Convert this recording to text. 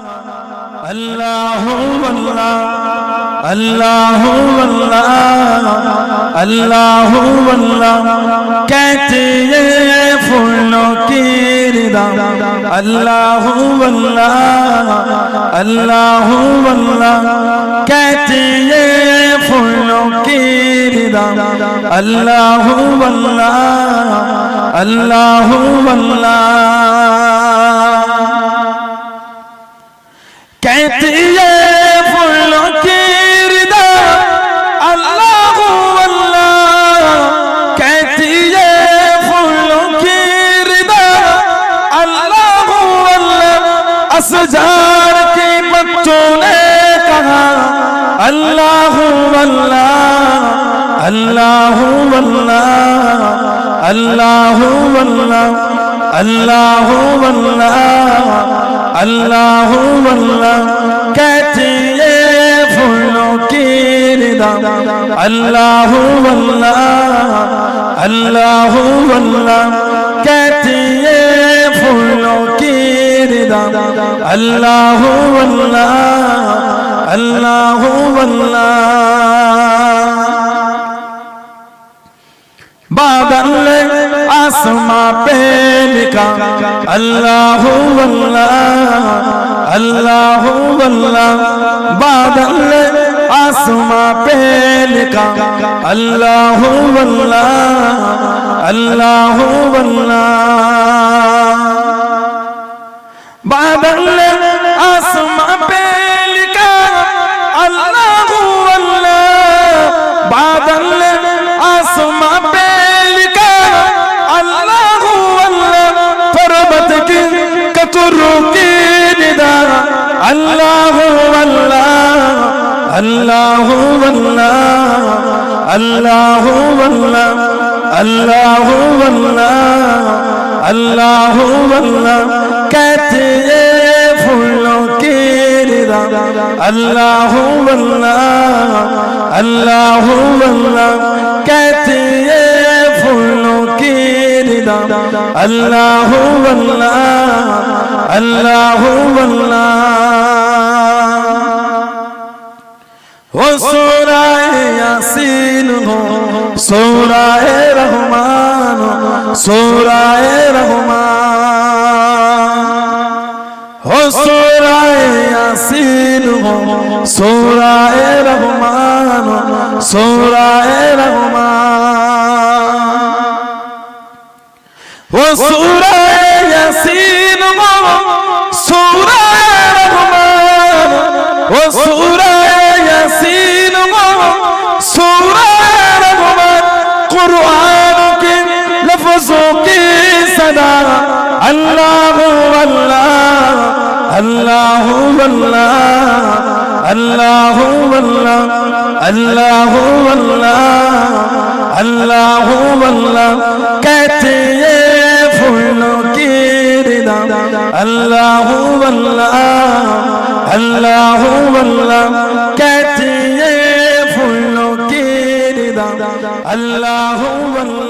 अल्लाह अल्लाह अल्लाह अल्लाह अल्लाह अल्लाह कहते ये फूलों की रिदा अल्लाह अल्लाह अल्लाह अल्लाह कहते ये फूलों की रिदा अल्लाह अल्लाह अल्लाह अल्लाह कहती है फूलों की रिदा अल्लाह अल्लाह कहती है फूलों की रिदा अल्लाह अल्लाह असजार के बच्चों ने कहा अल्लाह अल्लाह अल्लाह अल्लाह अल्लाह अल्लाह अल्लाह अल्लाह अल्लाह कहती ये फूलों की रिदा अल्लाह अल्लाह अल्लाह अल्लाह कहती ये फूलों की रिदा अल्लाह अल्लाह अल्लाह अल्लाह बादल आसमां पे लिखा अल्लाह अल्लाह अल्लाह अल्लाह बादल आसमां पे लिखा अल्लाह अल्लाह अल्लाह अल्लाह बादल आसमां पे लिखा अल्लाह अल्लाह बादल आसमां पे कतरों की निदा अल्लाह अल्लाह अल्लाह अल्लाह अल्लाह अल्लाह अल्लाह अल्लाह कहते ये फूलों की निदा अल्लाह अल्लाह अल्लाह अल्लाह कहते ये फूलों की निदा अल्लाह अल्लाह अल्लाह अल्लाह वो सूराए यासीन हो सूराए रहमान सूराए रहमान हो सूराए यासीन हो सूराए रहमान सूराए रहमान वो सूराए यासीन हो सूराए रहमान वो सूराए यासीन हो सूराए रहमान कुरान के लफ्जों की सदा अल्लाह अल्लाह अल्लाह अल्लाह अल्लाह अल्लाह अल्लाह अल्लाह अल्लाह कहते ये फूलों की रिदा अल्लाह अल्लाह अल्लाह अल्लाह कहते ये फूलों की रिदा अल्लाह अल्लाह